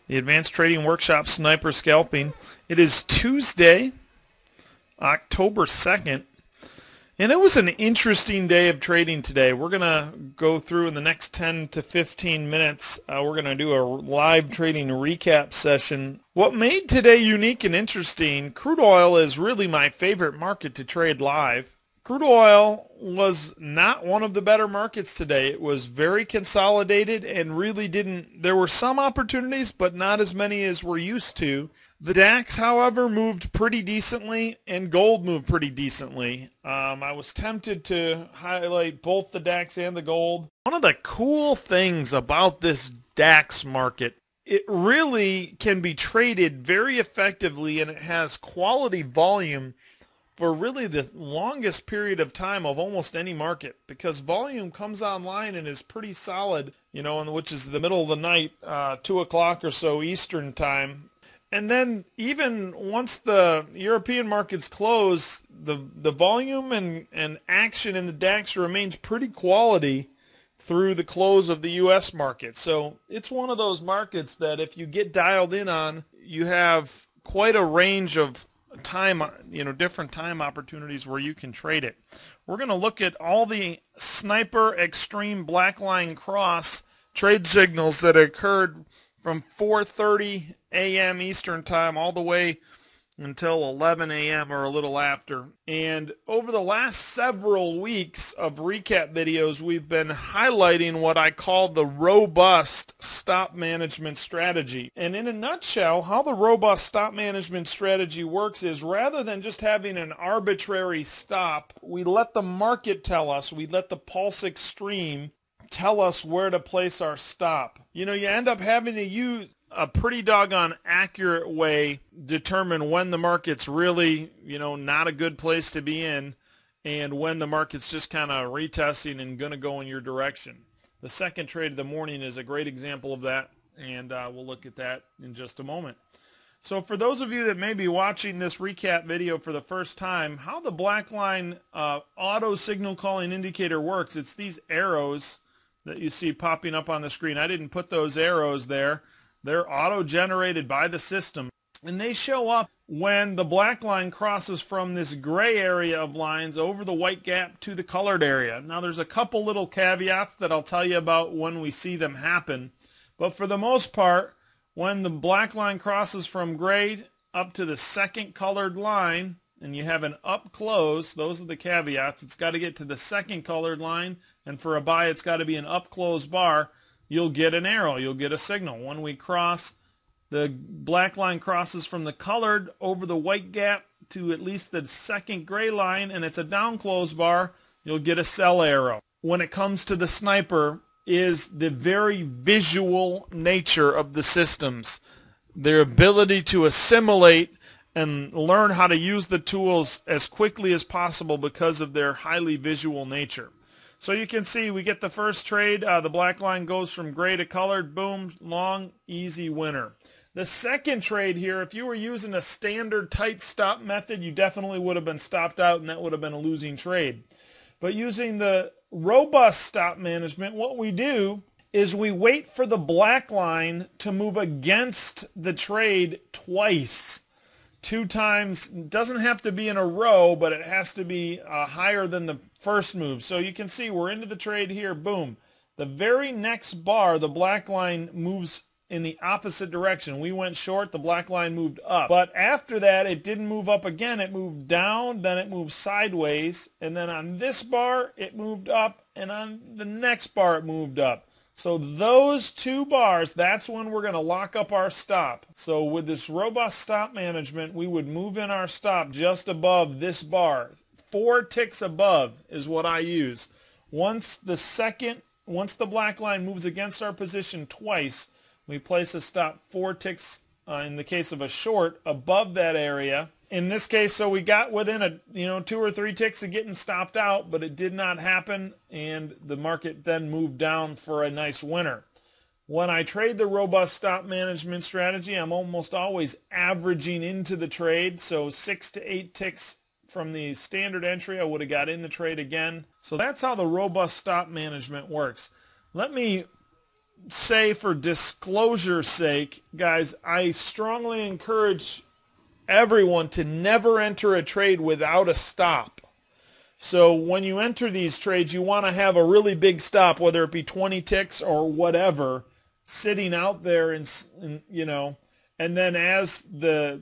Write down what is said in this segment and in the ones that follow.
The Advanced Trading Workshop Sniper Scalping. It is Tuesday, October 2nd, and it was an interesting day of trading today. We're going to go through in the next 10 to 15 minutes. We're going to do a live trading recap session. What made today unique and interesting, crude oil is really my favorite market to trade live. Crude oil was not one of the better markets today. It was very consolidated and really didn't, there were some opportunities, but not as many as we're used to. The DAX, however, moved pretty decently, and gold moved pretty decently. I was tempted to highlight both the DAX and the gold. One of the cool things about this DAX market, it really can be traded very effectively, and it has quality volume for really the longest period of time of almost any market, because volume comes online and is pretty solid, which is the middle of the night, 2 o'clock or so Eastern time. And then even once the European markets close, the volume and action in the DAX remains pretty quality through the close of the U.S. market. So it's one of those markets that if you get dialed in on, you have quite a range of time, different time opportunities where you can trade it. We're going to look at all the sniper extreme black line cross trade signals that occurred from 4:30 a.m. Eastern time all the way until 11 a.m. or a little after. And over the last several weeks of recap videos, we've been highlighting what I call the robust stop management strategy. And in a nutshell, how the robust stop management strategy works is, rather than just having an arbitrary stop, we let the market tell us, we let the pulse extreme tell us where to place our stop. You end up having to use a pretty doggone accurate way determine when the market's really, not a good place to be in, and when the market's just kind of retesting and going to go in your direction. The second trade of the morning is a great example of that, and we'll look at that in just a moment. So for those of you that may be watching this recap video for the first time, how the black line auto signal calling indicator works, it's these arrows that you see popping up on the screen. I didn't put those arrows there. They're auto-generated by the system, and they show up when the black line crosses from this gray area of lines over the white gap to the colored area. Now, there's a couple little caveats that I'll tell you about when we see them happen, but for the most part, when the black line crosses from gray up to the second colored line, and you have an up close, those are the caveats. It's got to get to the second colored line, and for a buy, it's got to be an up close bar. You'll get an arrow, you'll get a signal. When we cross, the black line crosses from the colored over the white gap to at least the second gray line, and it's a down close bar, you'll get a sell arrow. When it comes to the sniper, is the very visual nature of the systems. Their ability to assimilate and learn how to use the tools as quickly as possible because of their highly visual nature. So you can see we get the first trade. The black line goes from gray to colored. Boom, long, easy winner. The second trade here, if you were using a standard tight stop method, you definitely would have been stopped out, and that would have been a losing trade. But using the robust stop management, what we do is we wait for the black line to move against the trade twice. 2 times, doesn't have to be in a row, but it has to be higher than the first move. So you can see we're into the trade here, boom. The very next bar, the black line moves in the opposite direction. We went short, the black line moved up. But after that, it didn't move up again, it moved down, then it moved sideways, and then on this bar, it moved up, and on the next bar, it moved up. So those 2 bars, that's when we're going to lock up our stop. So with this robust stop management, we would move in our stop just above this bar. 4 ticks above is what I use. Once the black line moves against our position twice, we place a stop 4 ticks, in the case of a short, above that area. In this case, so we got within 2 or 3 ticks of getting stopped out, but it did not happen, and the market then moved down for a nice winner. When I trade the robust stop management strategy, I'm almost always averaging into the trade, so 6 to 8 ticks from the standard entry, I would have got in the trade again. So that's how the robust stop management works. Let me say, for disclosure's sake, guys, I strongly encourage everyone to never enter a trade without a stop. So when you enter these trades, you want to have a really big stop, whether it be 20 ticks or whatever, sitting out there, and you know, and then as the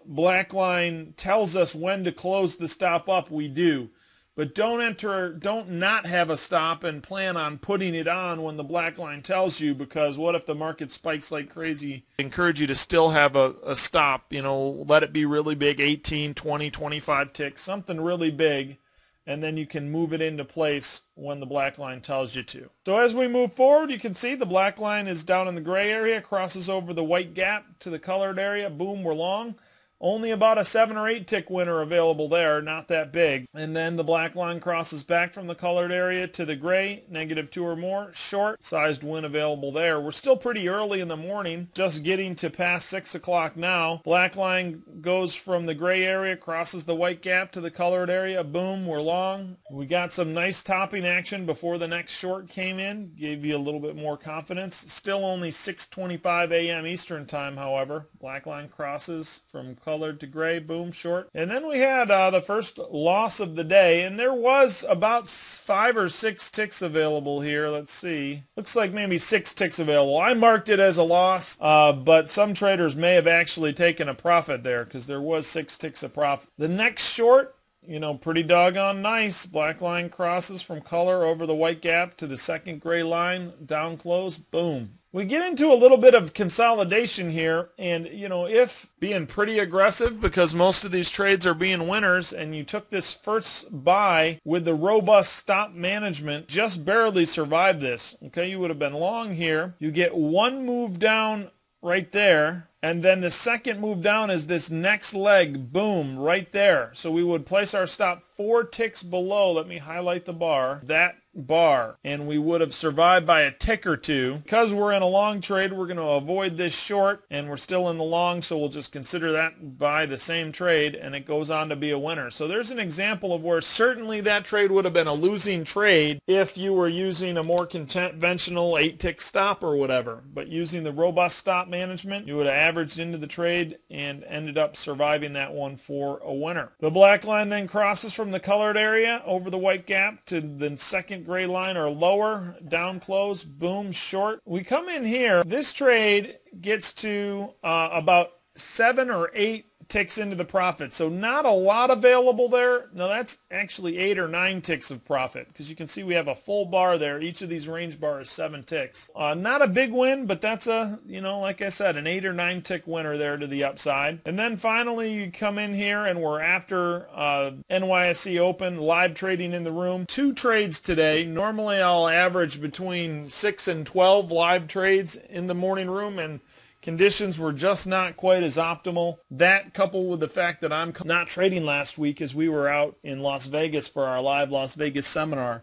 black line tells us when to close the stop up, we do. But don't not have a stop and plan on putting it on when the black line tells you, because what if the market spikes like crazy? I encourage you to still have a stop, you know, let it be really big, 18, 20, 25 ticks, something really big, and then you can move it into place when the black line tells you to. So as we move forward, you can see the black line is down in the gray area, crosses over the white gap to the colored area, boom, we're long. Only about a 7 or 8 tick winner available there, not that big. And then the black line crosses back from the colored area to the gray, -2 or more, short sized win available there. We're still pretty early in the morning, just getting to past 6 o'clock now. Black line goes from the gray area, crosses the white gap to the colored area, boom, we're long. We got some nice topping action before the next short came in, gave you a little bit more confidence. Still only 6:25 a.m. Eastern time, however. Black line crosses from colored to gray, boom, short. And then we had the first loss of the day, and there was about 5 or 6 ticks available here. Let's see. Looks like maybe 6 ticks available. I marked it as a loss, but some traders may have actually taken a profit there, because there was 6 ticks of profit. The next short, you know, pretty doggone nice. Black line crosses from color over the white gap to the second gray line, down close, boom. We get into a little bit of consolidation here, and, you know, if being pretty aggressive, because most of these trades are being winners, and you took this first buy with the robust stop management, just barely survived this, okay? You would have been long here. You get one move down right there, and then the second move down is this next leg, boom, right there. So we would place our stop 4 ticks below, let me highlight the bar, that bar, and we would have survived by a tick or two. Because we're in a long trade, we're going to avoid this short, and we're still in the long, so we'll just consider that by the same trade, and it goes on to be a winner. So there's an example of where certainly that trade would have been a losing trade if you were using a more conventional 8-tick stop or whatever. But using the robust stop management, you would have averaged into the trade and ended up surviving that one for a winner. The black line then crosses from the colored area over the white gap to the second gray line or lower, down close, boom, short. We come in here, this trade gets to about 7 or 8 ticks into the profit, so not a lot available there. No, that's actually 8 or 9 ticks of profit, because you can see we have a full bar there. Each of these range bars is 7 ticks. Not a big win, but that's a, you know, like I said, an 8 or 9 tick winner there to the upside. And then finally you come in here, and we're after NYSE Open, live trading in the room. 2 trades today. Normally I'll average between 6 and 12 live trades in the morning room, and conditions were just not quite as optimal. That, coupled with the fact that I'm not trading last week as we were out in Las Vegas for our live Las Vegas seminar.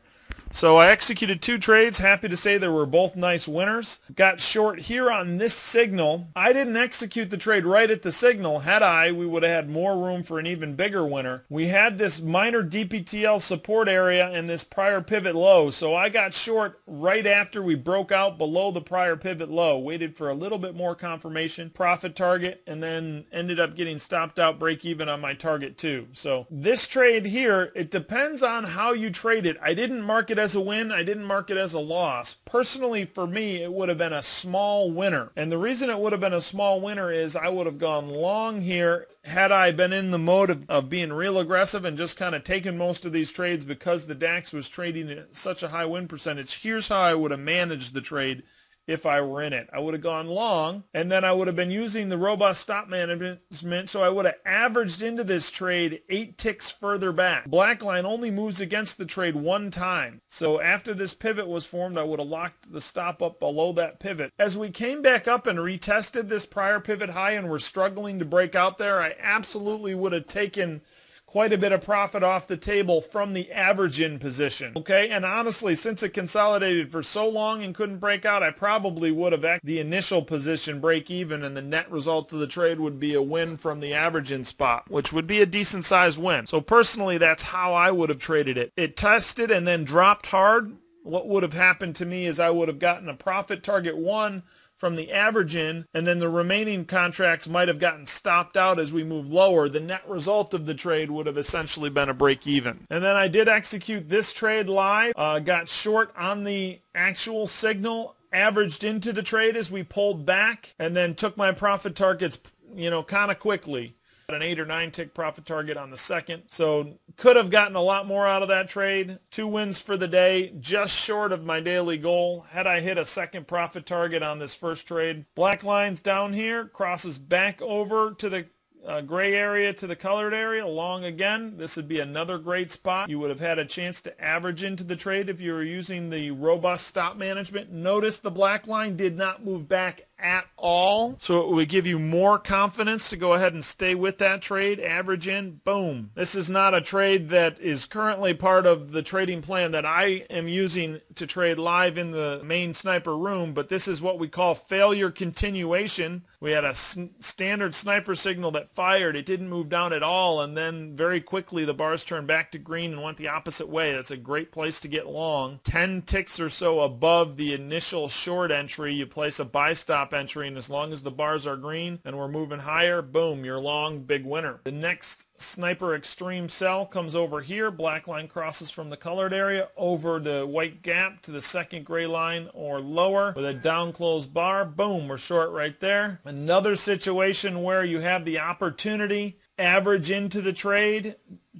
So I executed 2 trades. Happy to say they were both nice winners. Got short here on this signal. I didn't execute the trade right at the signal. Had I, we would have had more room for an even bigger winner. We had this minor DPTL support area and this prior pivot low. So I got short right after we broke out below the prior pivot low. Waited for a little bit more confirmation, profit target, and then ended up getting stopped out, break even on my target too. So this trade here, it depends on how you trade it. I didn't mark it as a win. I didn't mark it as a loss. Personally, for me, it would have been a small winner. And the reason it would have been a small winner is I would have gone long here had I been in the mode of being real aggressive and just kind of taken most of these trades because the DAX was trading at such a high win percentage. Here's how I would have managed the trade if I were in it. I would have gone long, and then I would have been using the robust stop management, so I would have averaged into this trade 8 ticks further back. Black line only moves against the trade 1 time. So after this pivot was formed, I would have locked the stop up below that pivot. As we came back up and retested this prior pivot high and were struggling to break out there, I absolutely would have taken quite a bit of profit off the table from the average in position. Okay, and honestly, since it consolidated for so long and couldn't break out, I probably would have the initial position break even, and the net result of the trade would be a win from the average in spot, which would be a decent sized win. So personally, that's how I would have traded it. It tested and then dropped hard what would have happened to me is I would have gotten a profit target 1 from the average in, and then the remaining contracts might have gotten stopped out as we move lower. The net result of the trade would have essentially been a break even. And then I did execute this trade live, got short on the actual signal, averaged into the trade as we pulled back, and then took my profit targets, kind of quickly. An 8 or 9 tick profit target on the second. So could have gotten a lot more out of that trade. 2 wins for the day, just short of my daily goal. Had I hit a second profit target on this first trade. Black lines down here, crosses back over to the gray area to the colored area, long again. This would be another great spot. You would have had a chance to average into the trade if you were using the robust stop management. Notice the black line did not move back at all, so it would give you more confidence to go ahead and stay with that trade, average in, boom. This is not a trade that is currently part of the trading plan that I am using to trade live in the main sniper room, but this is what we call failure continuation. We had a standard sniper signal that fired, it didn't move down at all, and then very quickly the bars turned back to green and went the opposite way. That's a great place to get long. 10 ticks or so above the initial short entry, you place a buy stop entry, and as long as the bars are green and we're moving higher, boom, you're long, big winner. The next sniper extreme sell comes over here. Black line crosses from the colored area over the white gap to the second gray line or lower with a down closed bar. Boom, we're short right there. Another situation where you have the opportunity, average into the trade,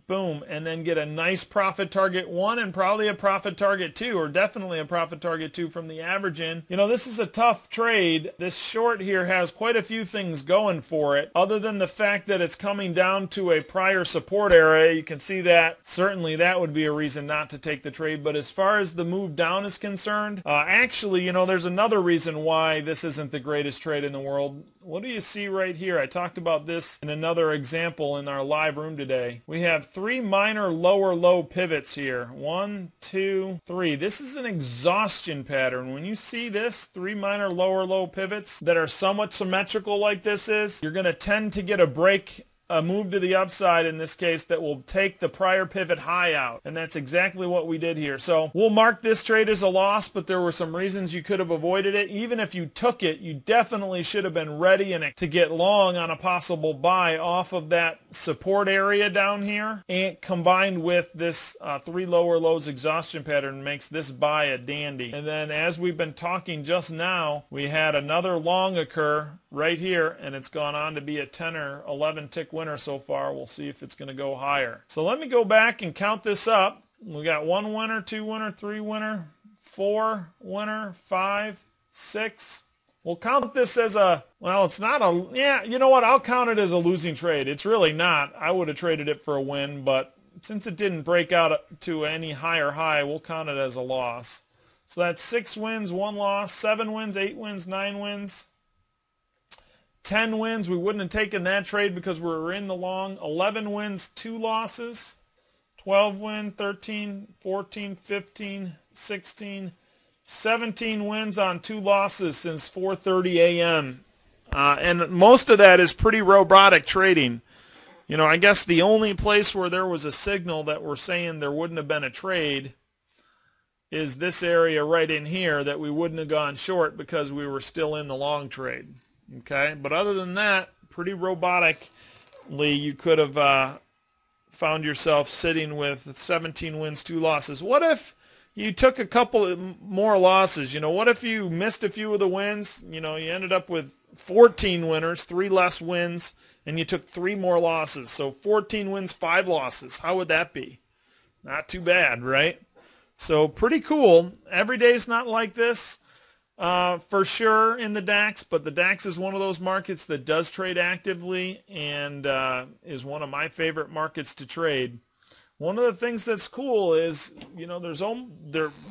boom, and then get a nice profit target 1 and probably a profit target 2, or definitely a profit target 2 from the average in. This is a tough trade. This short here has quite a few things going for it, other than the fact that it's coming down to a prior support area. You can see that. Certainly that would be a reason not to take the trade, but as far as the move down is concerned, actually, there's another reason why this isn't the greatest trade in the world. What do you see right here? I talked about this in another example in our live room today. We have 3 minor lower low pivots here. 1, 2, 3. This is an exhaustion pattern. When you see this, 3 minor lower low pivots that are somewhat symmetrical like this is, you're going to tend to get a break, a move to the upside in this case, that will take the prior pivot high out, and that's exactly what we did here. So we'll mark this trade as a loss, but there were some reasons you could have avoided it. Even if you took it, you definitely should have been ready to get long on a possible buy off of that support area down here, and combined with this 3 lower lows exhaustion pattern makes this buy a dandy. And then as we've been talking just now, we had another long occur right here, and it's gone on to be a 10 or 11 tick winner so far. We'll see if it's going to go higher. So let me go back and count this up. We got 1 winner, 2 winner, 3 winner, 4 winner, 5, 6. We'll count this as a, well, it's not a, yeah, you know what? I'll count it as a losing trade. It's really not. I would have traded it for a win, but since it didn't break out to any higher high, we'll count it as a loss. So that's 6 wins, 1 loss, 7 wins, 8 wins, 9 wins. 10 wins, we wouldn't have taken that trade because we were in the long. 11 wins, 2 losses. 12 wins, 13, 14, 15, 16, 17 wins on 2 losses since 4:30 a.m. And most of that is pretty robotic trading. I guess the only place where there was a signal that we're saying there wouldn't have been a trade is this area right in here, that we wouldn't have gone short because we were still in the long trade. Okay, but other than that, pretty robotically, you could have found yourself sitting with 17 wins, 2 losses. What if you took a couple more losses? What if you missed a few of the wins? You ended up with 14 winners, 3 less wins, and you took 3 more losses. So 14 wins, 5 losses. How would that be? Not too bad, right? So pretty cool. Every day's not like this. For sure in the DAX, but the DAX is one of those markets that does trade actively and is one of my favorite markets to trade. One of the things that's cool is,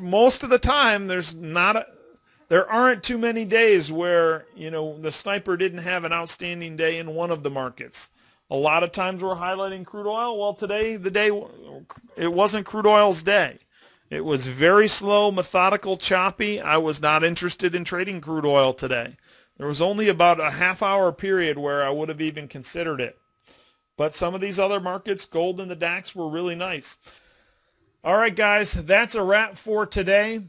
most of the time there aren't too many days where, the sniper didn't have an outstanding day in one of the markets. A lot of times we're highlighting crude oil. Well, today, it wasn't crude oil's day. It was very slow, methodical, choppy. I was not interested in trading crude oil today. There was only about a half-hour period where I would have even considered it. But some of these other markets, gold and the DAX, were really nice. All right, guys, that's a wrap for today.